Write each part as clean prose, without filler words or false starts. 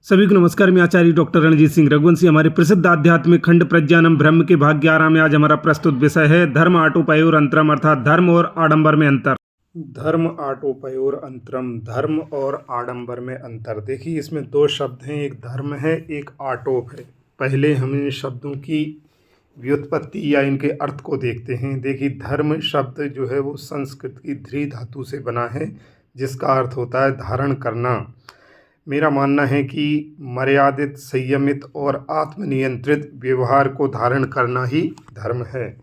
सभी को नमस्कार। मैं आचार्य डॉक्टर रणजीत सिंह रघुवंशी। हमारे प्रसिद्ध आध्यात्मिक खंड प्रज्ञानम ब्रह्म के भाग 11 में आज हमारा प्रस्तुत विषय है धर्म आटोपयोर अंतरम, अर्थात धर्म और आडंबर में अंतर। धर्म आटोपयोर अंतरम, धर्म और आडंबर में अंतर। देखिए, इसमें दो शब्द हैं, एक धर्म है, एक आटोप है। पहले हम इन शब्दों की व्युत्पत्ति या इनके अर्थ को देखते हैं। देखिए, धर्म शब्द जो है वो संस्कृत की ध्री धातु से बना है, जिसका अर्थ होता है धारण करना। मेरा मानना है कि मर्यादित, संयमित और आत्मनियंत्रित व्यवहार को धारण करना ही धर्म है।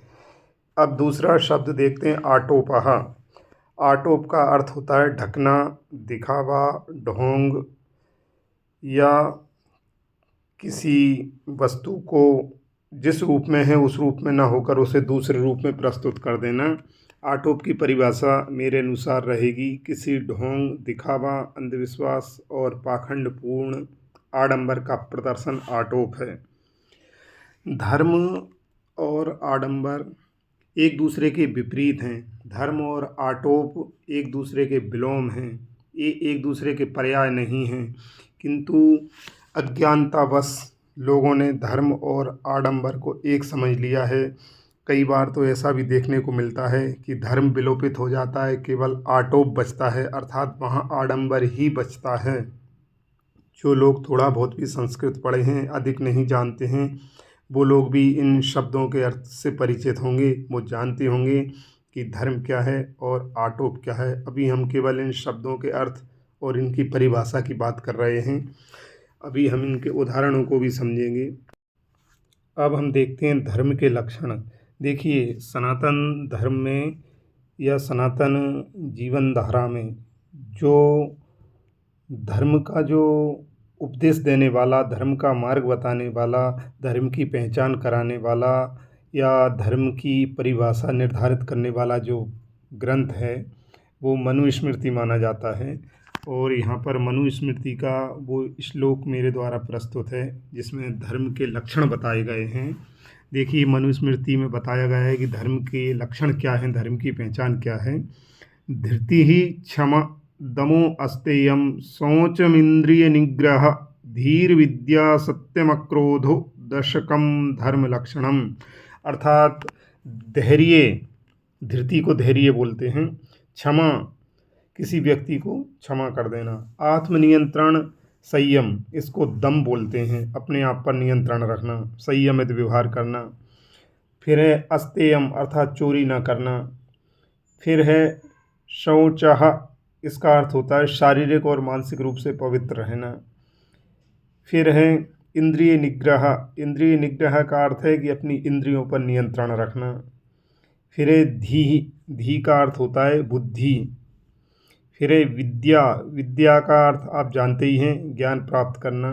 अब दूसरा शब्द देखते हैं, आटोपः। आटोप का अर्थ होता है ढकना, दिखावा, ढोंग या किसी वस्तु को जिस रूप में है उस रूप में ना होकर उसे दूसरे रूप में प्रस्तुत कर देना। आटोप की परिभाषा मेरे अनुसार रहेगी किसी ढोंग, दिखावा, अंधविश्वास और पाखंडपूर्ण आडंबर का प्रदर्शन आटोप है। धर्म और आडंबर एक दूसरे के विपरीत हैं। धर्म और आटोप एक दूसरे के विलोम हैं, ये एक दूसरे के पर्याय नहीं हैं। किंतु अज्ञानतावश लोगों ने धर्म और आडंबर को एक समझ लिया है। कई बार तो ऐसा भी देखने को मिलता है कि धर्म विलोपित हो जाता है, केवल आटोप बचता है, अर्थात वहाँ आडंबर ही बचता है। जो लोग थोड़ा बहुत भी संस्कृत पढ़े हैं, अधिक नहीं जानते हैं, वो लोग भी इन शब्दों के अर्थ से परिचित होंगे। वो जानते होंगे कि धर्म क्या है और आटोप क्या है। अभी हम केवल इन शब्दों के अर्थ और इनकी परिभाषा की बात कर रहे हैं। अभी हम इनके उदाहरणों को भी समझेंगे। अब हम देखते हैं धर्म के लक्षण। देखिए, सनातन धर्म में या सनातन जीवन धारा में जो धर्म का जो उपदेश देने वाला, धर्म का मार्ग बताने वाला, धर्म की पहचान कराने वाला या धर्म की परिभाषा निर्धारित करने वाला जो ग्रंथ है वो मनुस्मृति माना जाता है। और यहाँ पर मनुस्मृति का वो श्लोक मेरे द्वारा प्रस्तुत है जिसमें धर्म के लक्षण बताए गए हैं। देखिए, मनुस्मृति में बताया गया है कि धर्म के लक्षण क्या हैं, धर्म की पहचान क्या है। धृति ही क्षमा दमो अस्तेयम शौचमिंद्रिय निग्रह धीर विद्या सत्यमक्रोधो दशकम धर्म लक्षणम, अर्थात धैर्य, धृति को धैर्य बोलते हैं, क्षमा, किसी व्यक्ति को क्षमा कर देना, आत्मनियंत्रण, संयम, इसको दम बोलते हैं, अपने आप पर नियंत्रण रखना, संयमित व्यवहार करना। फिर है अस्तेयम, अर्थात चोरी ना करना। फिर है शौचः, इसका अर्थ होता है शारीरिक और मानसिक रूप से पवित्र रहना। फिर है इंद्रिय निग्रह, इंद्रिय निग्रह का अर्थ है कि अपनी इंद्रियों पर नियंत्रण रखना। फिर है धी, धी का अर्थ होता है बुद्धि। फिर है विद्या, विद्या का अर्थ आप जानते ही हैं, ज्ञान प्राप्त करना।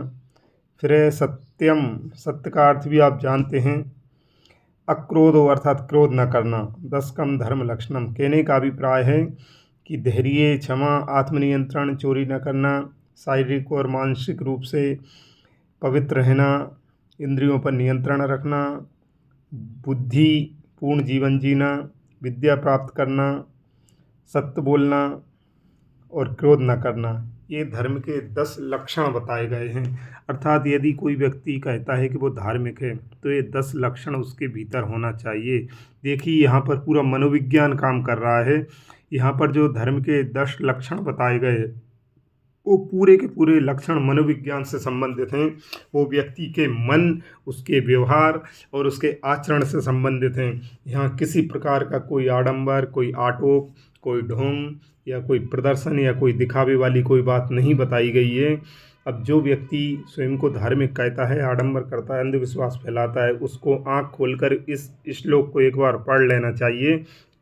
फिर है सत्यम, सत्य का अर्थ भी आप जानते हैं, अक्रोधो, अर्थात क्रोध न करना। दशकम धर्म लक्षणम, कहने का अभिप्राय है कि धैर्य, क्षमा, आत्मनियंत्रण, चोरी न करना, शारीरिक और मानसिक रूप से पवित्र रहना, इंद्रियों पर नियंत्रण रखना, बुद्धि पूर्ण जीवन जीना, विद्या प्राप्त करना, सत्य बोलना और क्रोध न करना, ये धर्म के 10 लक्षण बताए गए हैं। अर्थात यदि कोई व्यक्ति कहता है कि वो धार्मिक है तो ये 10 लक्षण उसके भीतर होना चाहिए। देखिए, यहाँ पर पूरा मनोविज्ञान काम कर रहा है। यहाँ पर जो धर्म के 10 लक्षण बताए गए वो पूरे के पूरे लक्षण मनोविज्ञान से संबंधित हैं। वो व्यक्ति के मन, उसके व्यवहार और उसके आचरण से संबंधित हैं। यहाँ किसी प्रकार का कोई आडंबर, कोई आटोप, कोई ढोंग या कोई प्रदर्शन या कोई दिखावे वाली कोई बात नहीं बताई गई है। अब जो व्यक्ति स्वयं को धार्मिक कहता है, आडंबर करता है, अंधविश्वास फैलाता है, उसको आँख खोलकर इस श्लोक को एक बार पढ़ लेना चाहिए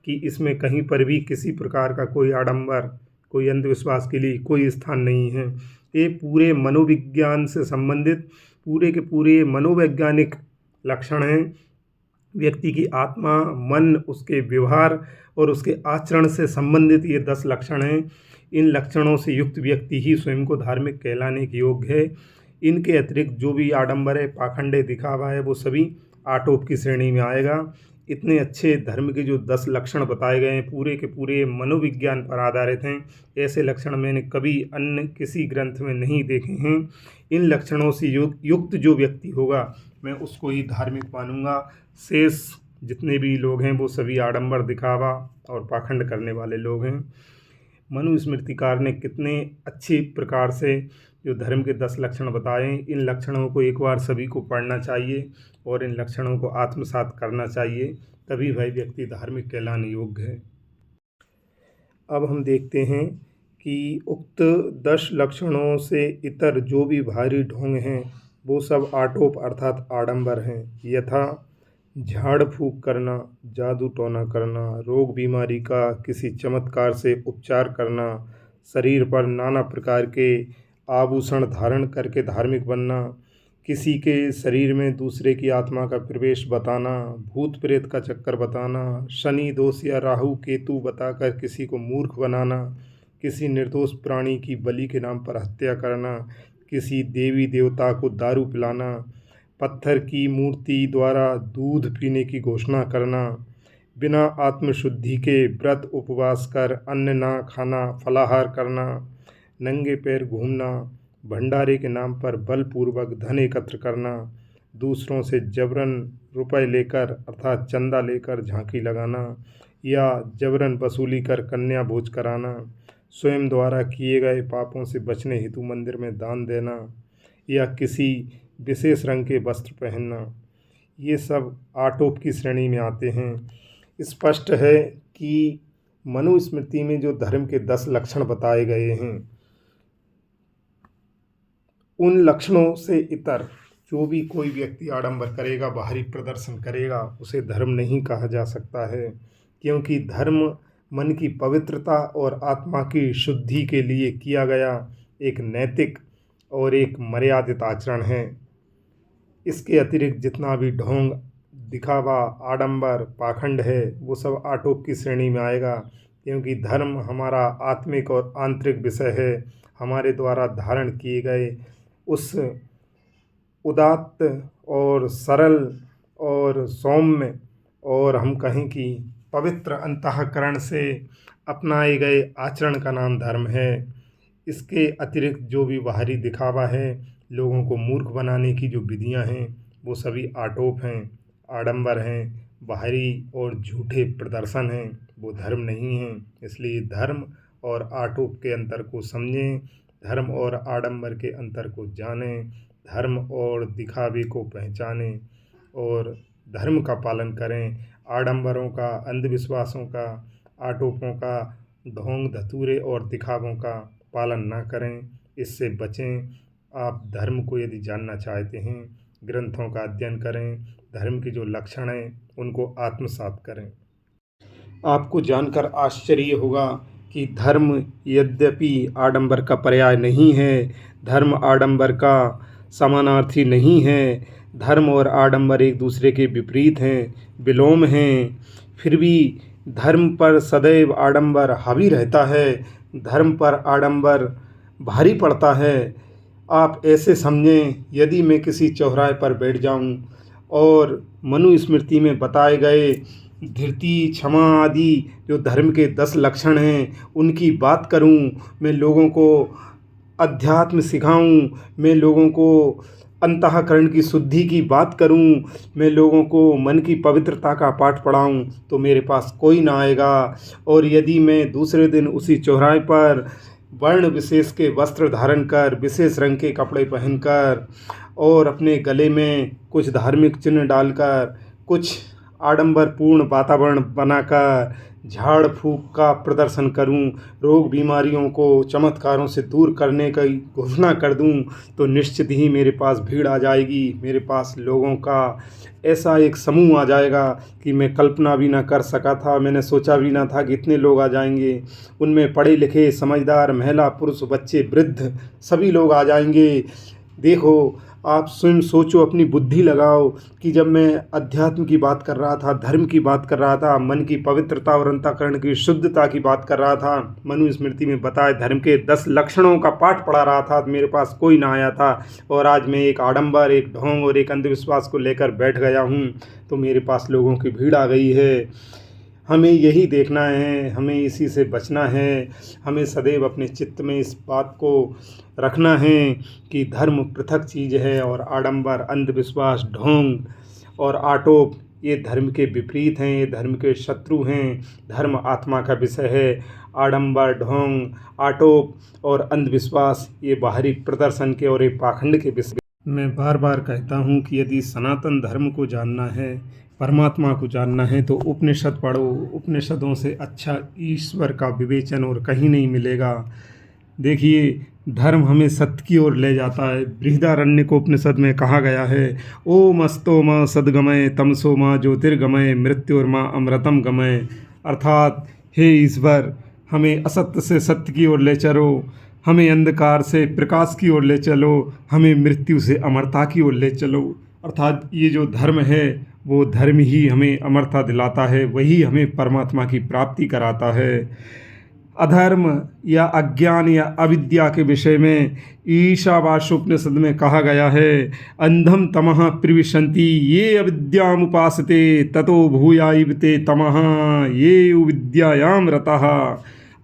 कि इसमें कहीं पर भी किसी प्रकार का कोई आडंबर, कोई अंधविश्वास के लिए कोई स्थान नहीं है। ये पूरे मनोविज्ञान से संबंधित पूरे के पूरे मनोवैज्ञानिक लक्षण हैं। व्यक्ति की आत्मा, मन, उसके व्यवहार और उसके आचरण से संबंधित ये 10 लक्षण हैं। इन लक्षणों से युक्त व्यक्ति ही स्वयं को धार्मिक कहलाने के योग्य है। इनके अतिरिक्त जो भी आडंबर है, पाखंड है, दिखावा है, वो सभी आटोप की श्रेणी में आएगा। इतने अच्छे धर्म के जो 10 लक्षण बताए गए हैं पूरे के पूरे मनोविज्ञान पर आधारित हैं। ऐसे लक्षण मैंने कभी अन्य किसी ग्रंथ में नहीं देखे हैं। इन लक्षणों से युक्त जो व्यक्ति होगा मैं उसको ही धार्मिक मानूंगा। शेष जितने भी लोग हैं वो सभी आडंबर, दिखावा और पाखंड करने वाले लोग हैं। मनुस्मृतिकार ने कितने अच्छी प्रकार से जो धर्म के 10 लक्षण बताए, इन लक्षणों को एक बार सभी को पढ़ना चाहिए और इन लक्षणों को आत्मसात करना चाहिए, तभी वह व्यक्ति धार्मिक कहलाने योग्य है। अब हम देखते हैं कि उक्त 10 लक्षणों से इतर जो भी बाहरी ढोंग हैं वो सब आटोप अर्थात आडंबर हैं। यथा झाड़ फूक करना, जादू टोना करना, रोग बीमारी का किसी चमत्कार से उपचार करना, शरीर पर नाना प्रकार के आभूषण धारण करके धार्मिक बनना, किसी के शरीर में दूसरे की आत्मा का प्रवेश बताना, भूत प्रेत का चक्कर बताना, शनि दोष या राहु केतु बताकर किसी को मूर्ख बनाना, किसी निर्दोष प्राणी की बलि के नाम पर हत्या करना, किसी देवी देवता को दारू पिलाना, पत्थर की मूर्ति द्वारा दूध पीने की घोषणा करना, बिना आत्मशुद्धि के व्रत उपवास कर अन्न ना खाना, फलाहार करना, नंगे पैर घूमना, भंडारे के नाम पर बलपूर्वक धन एकत्र करना, दूसरों से जबरन रुपए लेकर अर्थात चंदा लेकर झांकी लगाना या जबरन वसूली कर कन्या भोज कराना, स्वयं द्वारा किए गए पापों से बचने हेतु मंदिर में दान देना या किसी विशेष रंग के वस्त्र पहनना, ये सब आटोप की श्रेणी में आते हैं। स्पष्ट है कि मनुस्मृति में जो धर्म के 10 लक्षण बताए गए हैं उन लक्षणों से इतर जो भी कोई व्यक्ति आडंबर करेगा, बाहरी प्रदर्शन करेगा, उसे धर्म नहीं कहा जा सकता है, क्योंकि धर्म मन की पवित्रता और आत्मा की शुद्धि के लिए किया गया एक नैतिक और एक मर्यादित आचरण है। इसके अतिरिक्त जितना भी ढोंग, दिखावा, आडंबर, पाखंड है वो सब आटोप की श्रेणी में आएगा, क्योंकि धर्म हमारा आत्मिक और आंतरिक विषय है। हमारे द्वारा धारण किए गए उस उदात्त और सरल और सौम्य और हम कहें कि पवित्र अंतःकरण से अपनाए गए आचरण का नाम धर्म है। इसके अतिरिक्त जो भी बाहरी दिखावा है, लोगों को मूर्ख बनाने की जो विधियां हैं वो सभी आटोप हैं, आडंबर हैं, बाहरी और झूठे प्रदर्शन हैं, वो धर्म नहीं हैं। इसलिए धर्म और आटोप के अंतर को समझें, धर्म और आडंबर के अंतर को जानें, धर्म और दिखावे को पहचानें और धर्म का पालन करें। आडंबरों का, अंधविश्वासों का, आटोपों का, ढोंग धतूरे और दिखावों का पालन ना करें, इससे बचें। आप धर्म को यदि जानना चाहते हैं, ग्रंथों का अध्ययन करें, धर्म के जो लक्षण हैं उनको आत्मसात करें। आपको जानकर आश्चर्य होगा कि धर्म यद्यपि आडंबर का पर्याय नहीं है, धर्म आडंबर का समानार्थी नहीं है, धर्म और आडंबर एक दूसरे के विपरीत हैं, विलोम हैं, फिर भी धर्म पर सदैव आडंबर हावी रहता है, धर्म पर आडंबर भारी पड़ता है। आप ऐसे समझें, यदि मैं किसी चौराहे पर बैठ जाऊं और मनुस्मृति में बताए गए धृति, क्षमा आदि जो धर्म के 10 लक्षण हैं उनकी बात करूं, मैं लोगों को अध्यात्म सिखाऊं, मैं लोगों को अंतःकरण की शुद्धि की बात करूं, मैं लोगों को मन की पवित्रता का पाठ पढ़ाऊं, तो मेरे पास कोई ना आएगा। और यदि मैं दूसरे दिन उसी चौराहे पर वर्ण विशेष के वस्त्र धारण कर, विशेष रंग के कपड़े पहनकर और अपने गले में कुछ धार्मिक चिन्ह डालकर, कुछ आडंबरपूर्ण वातावरण बनाकर झाड़ फूक का प्रदर्शन करूं, रोग बीमारियों को चमत्कारों से दूर करने की घोषणा कर दूं, तो निश्चित ही मेरे पास भीड़ आ जाएगी। मेरे पास लोगों का ऐसा एक समूह आ जाएगा कि मैं कल्पना भी ना कर सका था, मैंने सोचा भी ना था कि इतने लोग आ जाएंगे। उनमें पढ़े लिखे, समझदार, महिला, पुरुष, बच्चे, वृद्ध सभी लोग आ जाएंगे। देखो, आप स्वयं सोचो, अपनी बुद्धि लगाओ कि जब मैं अध्यात्म की बात कर रहा था, धर्म की बात कर रहा था, मन की पवित्रता और अंतःकरण की शुद्धता की बात कर रहा था, मनुस्मृति में बताए धर्म के 10 लक्षणों का पाठ पढ़ा रहा था, मेरे पास कोई ना आया था, और आज मैं एक आडंबर, एक ढोंग और एक अंधविश्वास को लेकर बैठ गया हूँ, तो मेरे पास लोगों की भीड़ आ गई है। हमें यही देखना है, हमें इसी से बचना है। हमें सदैव अपने चित्त में इस बात को रखना है कि धर्म पृथक चीज़ है और आडंबर, अंधविश्वास, ढोंग और आटोप ये धर्म के विपरीत हैं, ये धर्म के शत्रु हैं। धर्म आत्मा का विषय है। आडंबर, ढोंग, आटोप और अंधविश्वास ये बाहरी प्रदर्शन के और एक पाखंड के विषय। मैं बार बार कहता हूँ कि यदि सनातन धर्म को जानना है, परमात्मा को जानना है, तो उपनिषद पढ़ो। उपनिषदों से अच्छा ईश्वर का विवेचन और कहीं नहीं मिलेगा। देखिए, धर्म हमें सत्य की ओर ले जाता है। बृहदारण्यकोपनिषद में कहा गया है, ओम अस्तो माँ सद्गमय तमसो माँ ज्योतिर्गमय मृत्युर्मा अमृतम गमय। अर्थात हे ईश्वर, हमें असत्य से सत्य की ओर ले चलो, हमें अंधकार से प्रकाश की ओर ले चलो, हमें मृत्यु से अमरता की ओर ले चलो। अर्थात ये जो धर्म है वो धर्म ही हमें अमरता दिलाता है, वही हमें परमात्मा की प्राप्ति कराता है। अधर्म या अज्ञान या अविद्या के विषय में ईशावास्योपनिषद में कहा गया है, अंधम तमः प्रविशन्ति ये अविद्यामुपासते ततो भूयायिवते तमः ये विद्यायाम रतः।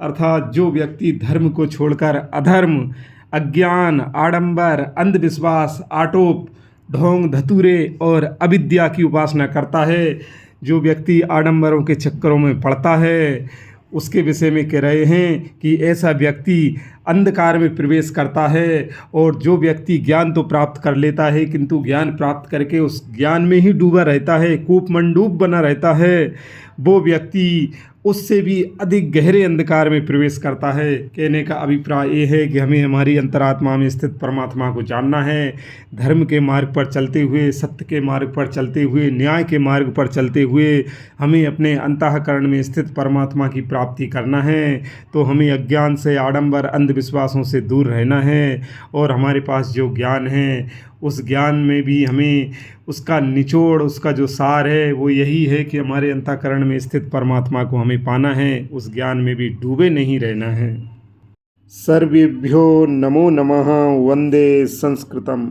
अर्थात जो व्यक्ति धर्म को छोड़कर अधर्म, अज्ञान, आडंबर, अंधविश्वास, आटोप, ढोंग, धतूरे और अविद्या की उपासना करता है, जो व्यक्ति आडंबरों के चक्करों में पड़ता है, उसके विषय में कह रहे हैं कि ऐसा व्यक्ति अंधकार में प्रवेश करता है। और जो व्यक्ति ज्ञान तो प्राप्त कर लेता है किंतु ज्ञान प्राप्त करके उस ज्ञान में ही डूबा रहता है, कूपमंडूप बना रहता है, वो व्यक्ति उससे भी अधिक गहरे अंधकार में प्रवेश करता है। कहने का अभिप्राय ये है कि हमें हमारी अंतरात्मा में स्थित परमात्मा को जानना है। धर्म के मार्ग पर चलते हुए, सत्य के मार्ग पर चलते हुए, न्याय के मार्ग पर चलते हुए हमें अपने अंतःकरण में स्थित परमात्मा की प्राप्ति करना है। तो हमें अज्ञान से, आडंबर, अंधविश्वासों से दूर रहना है। और हमारे पास जो ज्ञान है उस ज्ञान में भी हमें उसका निचोड़, उसका जो सार है वो यही है कि हमारे अंतःकरण में स्थित परमात्मा को हमें पाना है, उस ज्ञान में भी डूबे नहीं रहना है। सर्वेभ्यो नमो नमः। वंदे संस्कृतम।